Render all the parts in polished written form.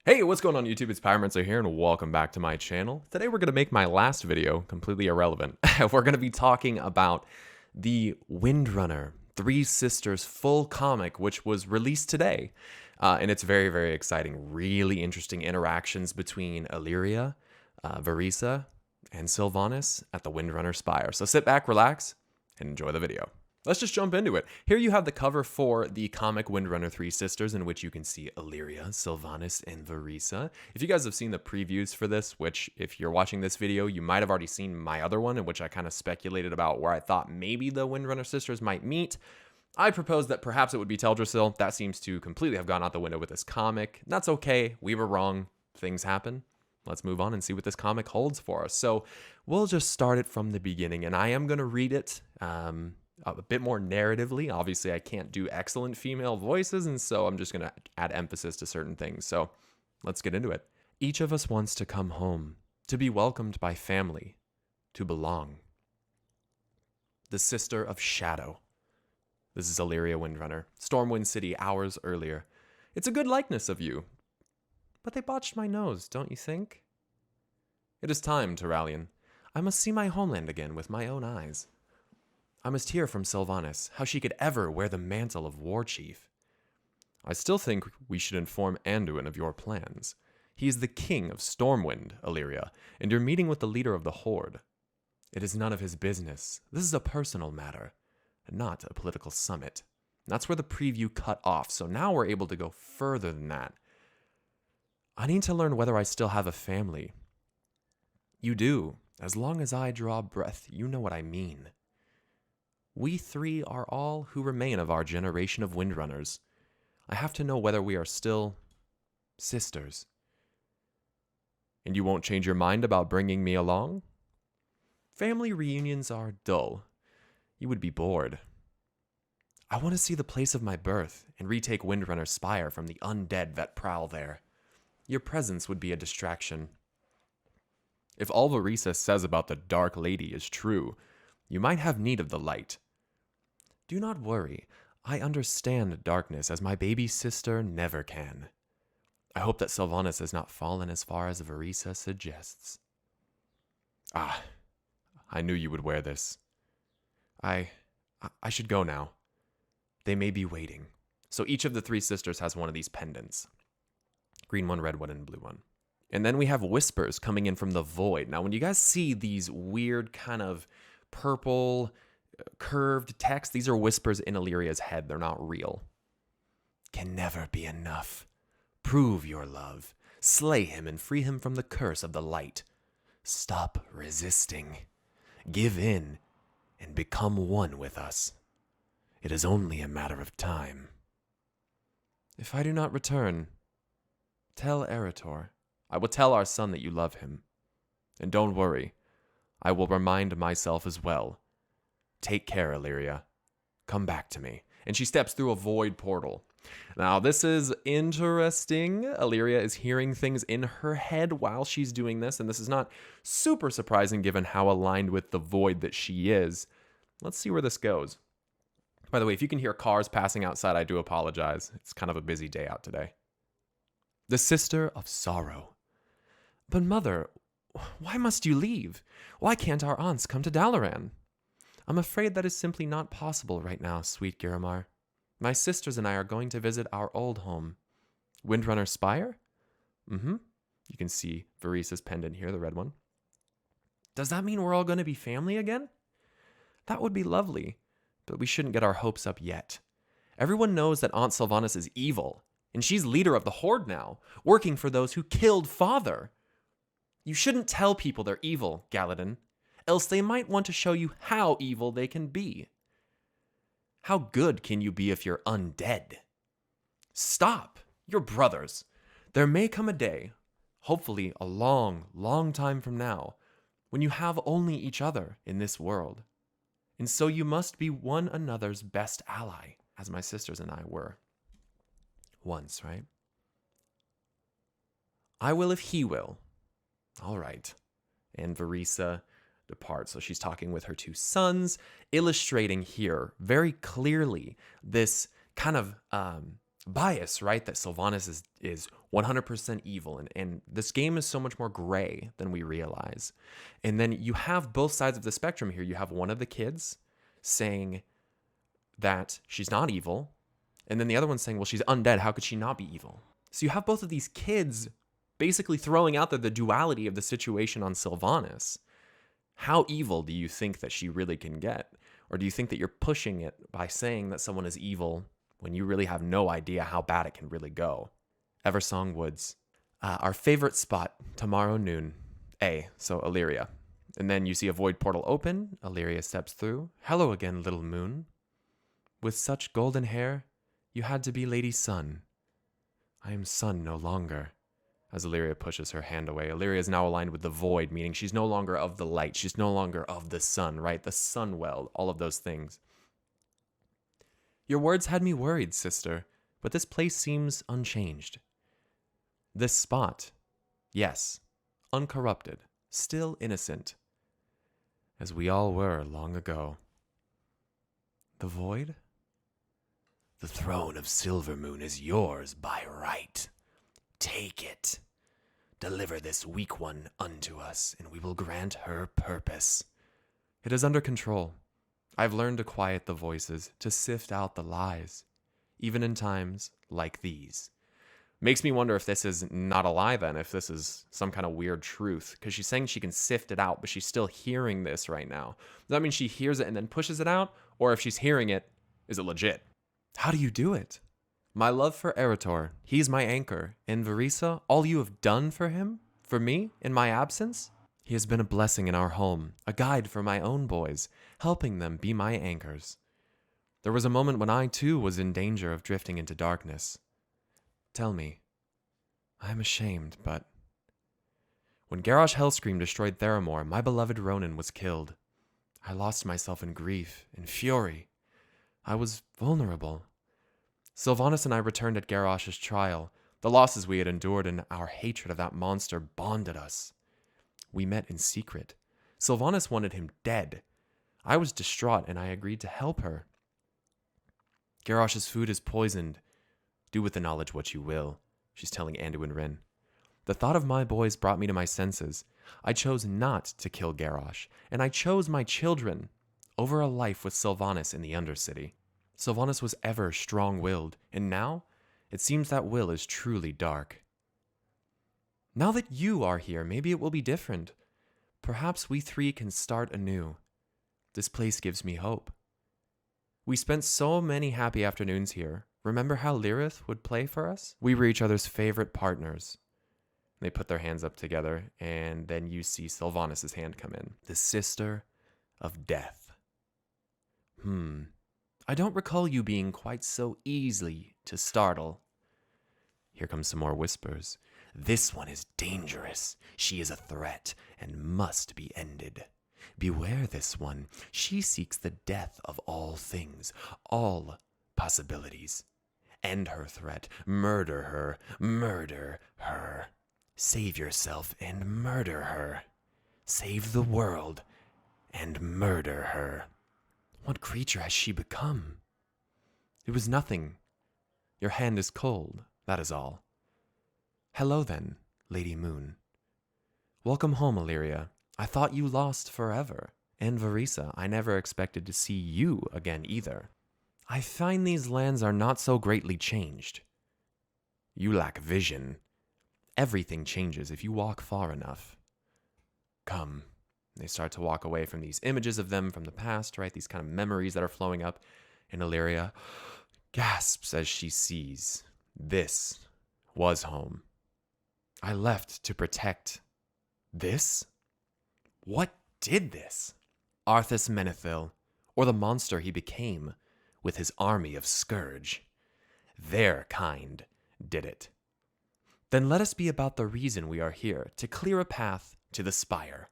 Hey, what's going on YouTube? It's Pyromancer here and welcome back to my channel. Today we're going to make my last video completely irrelevant. We're going to be talking about the Windrunner Three Sisters full comic, which was released today. And it's very, very exciting. Really interesting interactions between Illyria, Varisa, and Sylvanas at the Windrunner Spire. So sit back, relax, and enjoy the video. Let's just jump into it. Here you have the cover for the comic Windrunner Three Sisters, in which you can see Illyria, Sylvanas, and Varisa. If you guys have seen the previews for this, which if you're watching this video, you might have already seen my other one, in which I kind of speculated about where I thought maybe the Windrunner sisters might meet. I proposed that perhaps it would be Teldrassil. That seems to completely have gone out the window with this comic. That's okay. We were wrong. Things happen. Let's move on and see what this comic holds for us. So we'll just start it from the beginning, and I am going to read it a bit more narratively. Obviously, I can't do excellent female voices, and so I'm just going to add emphasis to certain things. So let's get into it. Each of us wants to come home, to be welcomed by family, to belong. The Sister of Shadow. This is Illyria Windrunner, Stormwind City hours earlier. It's a good likeness of you, but they botched my nose, don't you think? It is time, Turallion. I must see my homeland again with my own eyes. I must hear from Sylvanas how she could ever wear the mantle of War Chief. I still think we should inform Anduin of your plans. He is the king of Stormwind, Illyria, and you're meeting with the leader of the Horde. It is none of his business. This is a personal matter, not a political summit. That's where the preview cut off, so now we're able to go further than that. I need to learn whether I still have a family. You do. As long as I draw breath, you know what I mean. We three are all who remain of our generation of Windrunners. I have to know whether we are still sisters. And you won't change your mind about bringing me along? Family reunions are dull. You would be bored. I want to see the place of my birth and retake Windrunner Spire from the undead that prowl there. Your presence would be a distraction. If all Varisa says about the Dark Lady is true, you might have need of the light. Do not worry. I understand darkness as my baby sister never can. I hope that Sylvanas has not fallen as far as Varisa suggests. Ah, I knew you would wear this. I should go now. They may be waiting. So each of the three sisters has one of these pendants. Green one, red one, and blue one. And then we have whispers coming in from the void. Now, when you guys see these weird kind of purple curved text, these are whispers in Illyria's head. They're not real. Can never be enough. Prove your love. Slay him and free him from the curse of the light. Stop resisting. Give in and become one with us. It is only a matter of time. If I do not return, tell Erator. I will tell our son that you love him. And don't worry, I will remind myself as well. Take care, Illyria. Come back to me. And she steps through a void portal. Now, this is interesting. Illyria is hearing things in her head while she's doing this, and this is not super surprising given how aligned with the void that she is. Let's see where this goes. By the way, if you can hear cars passing outside, I do apologize. It's kind of a busy day out today. The Sister of Sorrow. But Mother, why must you leave? Why can't our aunts come to Dalaran? I'm afraid that is simply not possible right now, sweet Giramar. My sisters and I are going to visit our old home. Windrunner Spire? You can see Varisa's pendant here, the red one. Does that mean we're all going to be family again? That would be lovely, but we shouldn't get our hopes up yet. Everyone knows that Aunt Sylvanas is evil, and she's leader of the Horde now, working for those who killed Father. You shouldn't tell people they're evil, Galadin, else they might want to show you how evil they can be. How good can you be if you're undead? Stop! You're brothers. There may come a day, hopefully a long, long time from now, when you have only each other in this world. And so you must be one another's best ally, as my sisters and I were. Once, right? I will if he will. All right. And Varisa departs. So she's talking with her two sons, illustrating here very clearly this kind of bias, right? That Sylvanas is 100% evil. And this game is so much more gray than we realize. And then you have both sides of the spectrum here. You have one of the kids saying that she's not evil. And then the other one saying, well, she's undead. How could she not be evil? So you have both of these kids basically throwing out there the duality of the situation on Sylvanas. How evil do you think that she really can get? Or do you think that you're pushing it by saying that someone is evil when you really have no idea how bad it can really go? Eversong Woods. Our favorite spot, tomorrow noon. So Illyria. And then you see a void portal open. Illyria steps through. Hello again, little moon. With such golden hair, you had to be Lady Sun. I am Sun no longer. As Illyria pushes her hand away, Illyria is now aligned with the void, meaning she's no longer of the light. She's no longer of the sun, right? The sun well, all of those things. Your words had me worried, sister, but this place seems unchanged. This spot, yes, uncorrupted, still innocent, as we all were long ago. The void? The throne of Silvermoon is yours by right. Take it. Deliver this weak one unto us, and we will grant her purpose. It is under control. I've learned to quiet the voices, to sift out the lies, even in times like these. Makes me wonder if this is not a lie then, if this is some kind of weird truth, because she's saying she can sift it out, but she's still hearing this right now. Does that mean she hears it and then pushes it out? Or if she's hearing it, is it legit? How do you do it? My love for Eretor, he's my anchor, and Verisa, all you have done for him, for me, in my absence? He has been a blessing in our home, a guide for my own boys, helping them be my anchors. There was a moment when I, too, was in danger of drifting into darkness. Tell me, I am ashamed, but... When Garrosh Hellscream destroyed Theramore, my beloved Ronin was killed. I lost myself in grief, in fury. I was vulnerable. Sylvanas and I returned at Garrosh's trial. The losses we had endured and our hatred of that monster bonded us. We met in secret. Sylvanas wanted him dead. I was distraught and I agreed to help her. Garrosh's food is poisoned. Do with the knowledge what you will, she's telling Anduin Wrynn. The thought of my boys brought me to my senses. I chose not to kill Garrosh, and I chose my children over a life with Sylvanas in the Undercity. Sylvanas was ever strong-willed, and now it seems that will is truly dark. Now that you are here, maybe it will be different. Perhaps we three can start anew. This place gives me hope. We spent so many happy afternoons here. Remember how Lyrith would play for us? We were each other's favorite partners. They put their hands up together, and then you see Sylvanas' hand come in. The Sister of Death. I don't recall you being quite so easy to startle. Here comes some more whispers. This one is dangerous. She is a threat and must be ended. Beware this one. She seeks the death of all things, all possibilities. End her threat. Murder her. Murder her. Save yourself and murder her. Save the world and murder her. What creature has she become? It was nothing. Your hand is cold, that is all. Hello then, Lady Moon. Welcome home, Illyria. I thought you lost forever. And Verisa, I never expected to see you again either. I find these lands are not so greatly changed. You lack vision. Everything changes if you walk far enough. Come. They start to walk away from these images of them from the past, right? These kind of memories that are flowing up. And Illyria gasps as she sees this was home. I left to protect this? What did this? Arthas Menethil, or the monster he became with his army of Scourge. Their kind did it. Then let us be about the reason we are here, to clear a path to the Spire.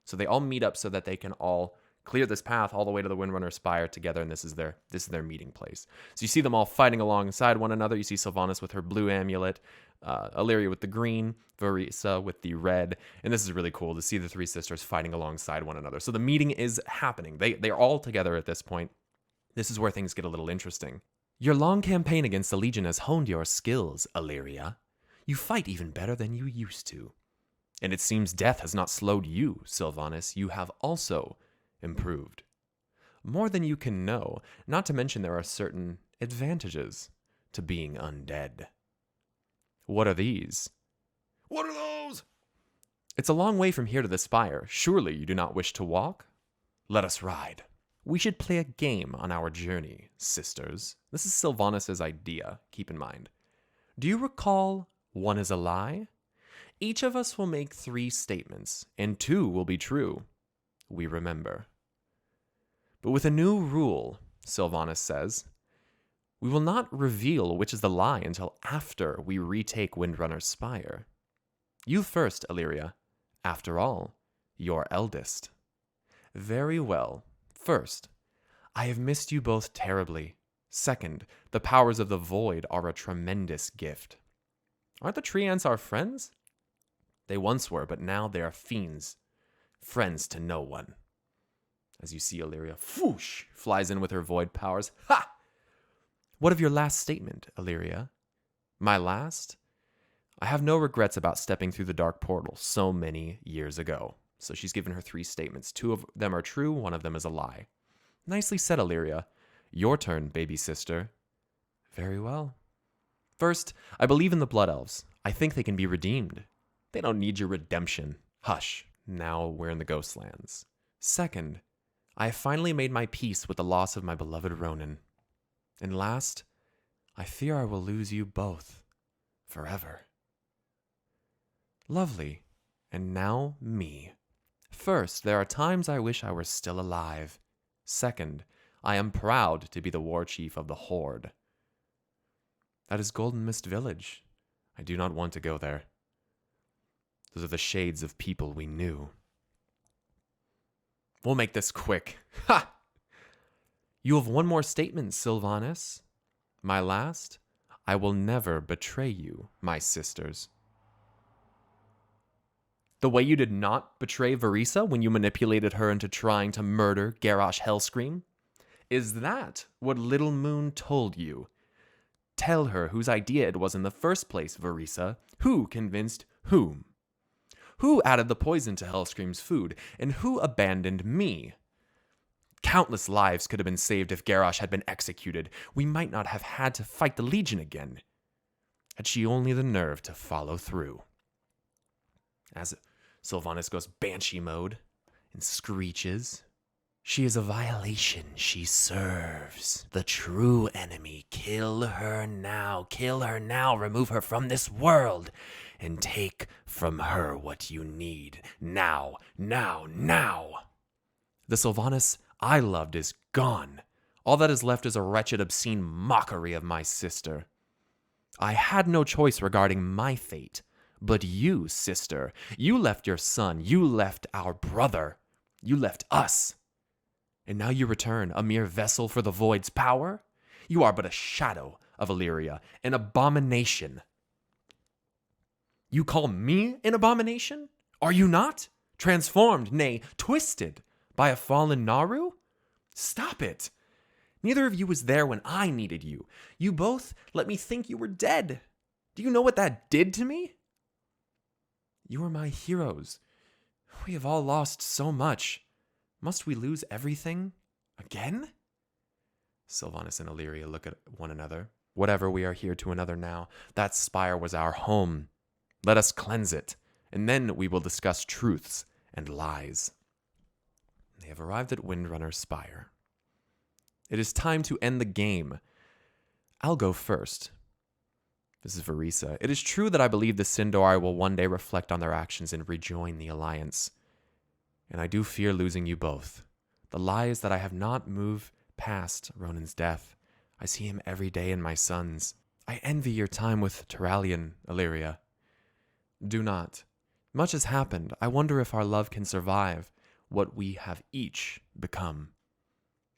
So they all meet up so that they can all clear this path all the way to the Windrunner Spire together, and this is their meeting place. So you see them all fighting alongside one another. You see Sylvanas with her blue amulet, Illyria with the green, Verisa with the red, and this is really cool to see the three sisters fighting alongside one another. So the meeting is happening. They're all together at this point. This is where things get a little interesting. Your long campaign against the Legion has honed your skills, Illyria. You fight even better than you used to. And it seems death has not slowed you, Sylvanas. You have also improved. More than you can know, not to mention there are certain advantages to being undead. What are these? What are those? It's a long way from here to the spire. Surely you do not wish to walk? Let us ride. We should play a game on our journey, sisters. This is Sylvanas' idea, keep in mind. Do you recall one is a lie? Each of us will make 3 statements, and 2 will be true. We remember. But with a new rule, Sylvanas says, we will not reveal which is the lie until after we retake Windrunner's spire. You first, Illyria. After all, your eldest. Very well. First, I have missed you both terribly. Second, the powers of the void are a tremendous gift. Aren't the tree ants our friends? They once were, but now they are fiends. Friends to no one. As you see, Illyria, whoosh, flies in with her void powers. Ha! What of your last statement, Illyria? My last? I have no regrets about stepping through the dark portal so many years ago. So she's given her 3 statements. 2 of them are true, 1 of them is a lie. Nicely said, Illyria. Your turn, baby sister. Very well. First, I believe in the Blood Elves. I think they can be redeemed. They don't need your redemption. Hush. Now we're in the Ghostlands. Second, I have finally made my peace with the loss of my beloved Ronan. And last, I fear I will lose you both. Forever. Lovely. And now me. First, there are times I wish I were still alive. Second, I am proud to be the war chief of the Horde. That is Golden Mist Village. I do not want to go there. Those are the shades of people we knew. We'll make this quick. Ha! You have 1 more statement, Sylvanas. My last, I will never betray you, my sisters. The way you did not betray Verisa when you manipulated her into trying to murder Garrosh Hellscream? Is that what Little Moon told you? Tell her whose idea it was in the first place, Verisa. Who convinced whom? Who added the poison to Hellscream's food? And who abandoned me? Countless lives could have been saved if Garrosh had been executed. We might not have had to fight the Legion again. Had she only the nerve to follow through. As Sylvanas goes banshee mode and screeches. She is a violation she serves. The true enemy. Kill her now. Kill her now. Remove her from this world. And take from her what you need. Now. Now. Now. The Sylvanas I loved is gone. All that is left is a wretched, obscene mockery of my sister. I had no choice regarding my fate. But you, sister, you left your son. You left our brother. You left us. And now you return, a mere vessel for the Void's power? You are but a shadow of Illyria, an abomination. You call me an abomination? Are you not? Transformed, nay, twisted by a fallen Naru? Stop it. Neither of you was there when I needed you. You both let me think you were dead. Do you know what that did to me? You are my heroes. We have all lost so much. Must we lose everything again? Sylvanas and Illyria look at one another. Whatever, we are here to another now. That spire was our home. Let us cleanse it, and then we will discuss truths and lies. They have arrived at Windrunner's spire. It is time to end the game. I'll go first. This is Verisa. It is true that I believe the Sindori will one day reflect on their actions and rejoin the Alliance. And I do fear losing you both. The lie is that I have not moved past Ronan's death. I see him every day in my sons. I envy your time with Turalyon, Illyria. Do not. Much has happened. I wonder if our love can survive what we have each become.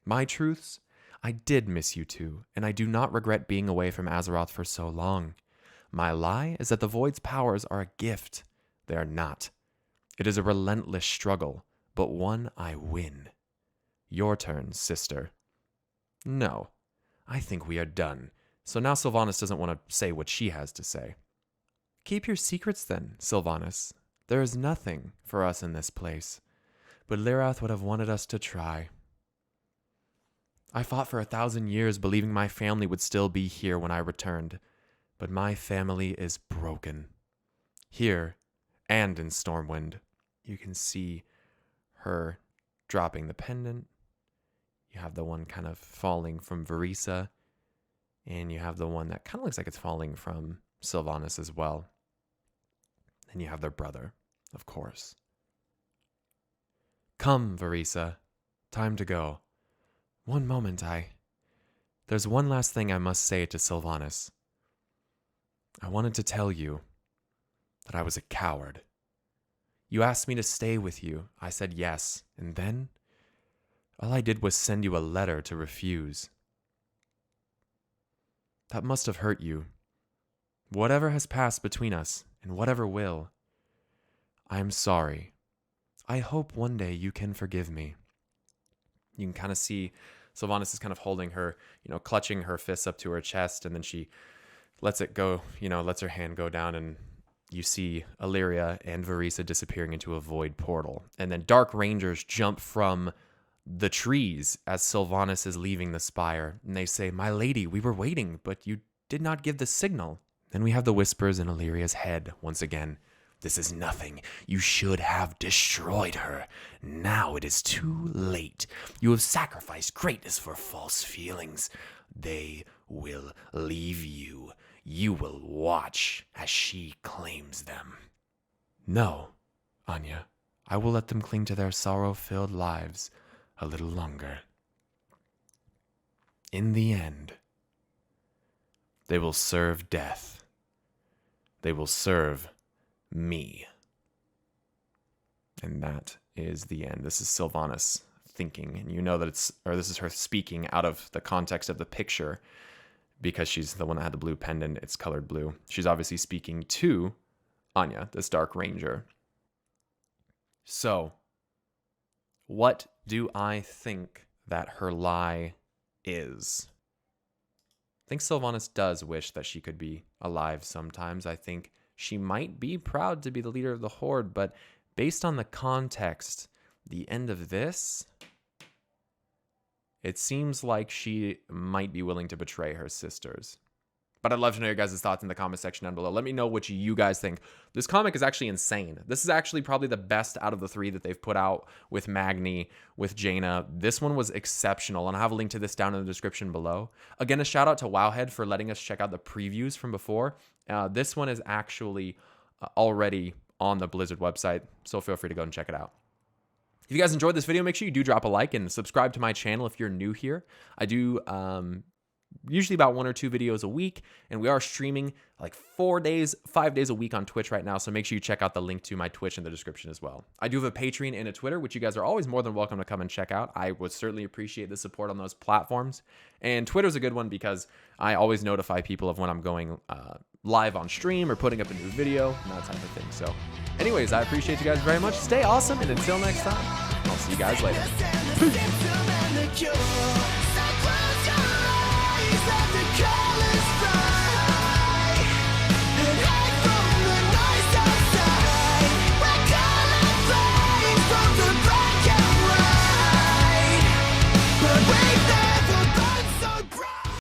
My truths? I did miss you two, and I do not regret being away from Azeroth for so long. My lie is that the Void's powers are a gift. They are not. It is a relentless struggle, but one I win. Your turn, sister. No, I think we are done. So now Sylvanas doesn't want to say what she has to say. Keep your secrets then, Sylvanas. There is nothing for us in this place, but Lyrath would have wanted us to try. I fought for 1,000 years believing my family would still be here when I returned, but my family is broken. Here and in Stormwind, you can see her dropping the pendant. You have the one kind of falling from Verisa, and you have the one that kind of looks like it's falling from Sylvanas as well. And you have their brother, of course. Come, Verisa. Time to go. One moment, There's one last thing I must say to Sylvanas. I wanted to tell you that I was a coward. You asked me to stay with you. I said yes, and then all I did was send you a letter to refuse. That must have hurt you. Whatever has passed between us, and whatever will, I am sorry. I hope one day you can forgive me. You can kind of see Sylvanas is kind of holding her, clutching her fists up to her chest, and then she lets it go, lets her hand go down, and you see Illyria and Verisa disappearing into a void portal. And then Dark Rangers jump from the trees as Sylvanas is leaving the spire, and they say, "My lady, we were waiting, but you did not give the signal." Then we have the whispers in Illyria's head once again. This is nothing. You should have destroyed her. Now it is too late. You have sacrificed greatness for false feelings. They will leave you. You will watch as she claims them. No, Anya. I will let them cling to their sorrow-filled lives a little longer. In the end, they will serve death. They will serve me. And that is the end. This is Sylvanas thinking, and you know that this is her speaking out of the context of the picture, because she's the one that had the blue pendant. It's colored blue. She's obviously speaking to Anya, this Dark Ranger. So, what do I think that her lie is? I think Sylvanas does wish that she could be alive sometimes. I think she might be proud to be the leader of the Horde, but based on the context, the end of this, it seems like she might be willing to betray her sisters. But I'd love to know your guys' thoughts in the comment section down below. Let me know what you guys think. This comic is actually insane. This is actually probably the best out of the three that they've put out with Magni, with Jaina. This one was exceptional, and I'll have a link to this down in the description below. Again, a shout out to Wowhead for letting us check out the previews from before. This one is actually already on the Blizzard website, so feel free to go and check it out. If you guys enjoyed this video, make sure you do drop a like and subscribe to my channel if you're new here. I do usually about 1 or 2 videos a week, and we are streaming like 5 days a week on Twitch right now, so make sure you check out the link to my Twitch in the description as well. I do have a Patreon and a Twitter, which you guys are always more than welcome to come and check out. I would certainly appreciate the support on those platforms, and Twitter's a good one because I always notify people of when I'm going live on stream or putting up a new video and that type of thing. So anyways, I appreciate you guys very much. Stay awesome, and until next time, I'll see you guys later. Peace.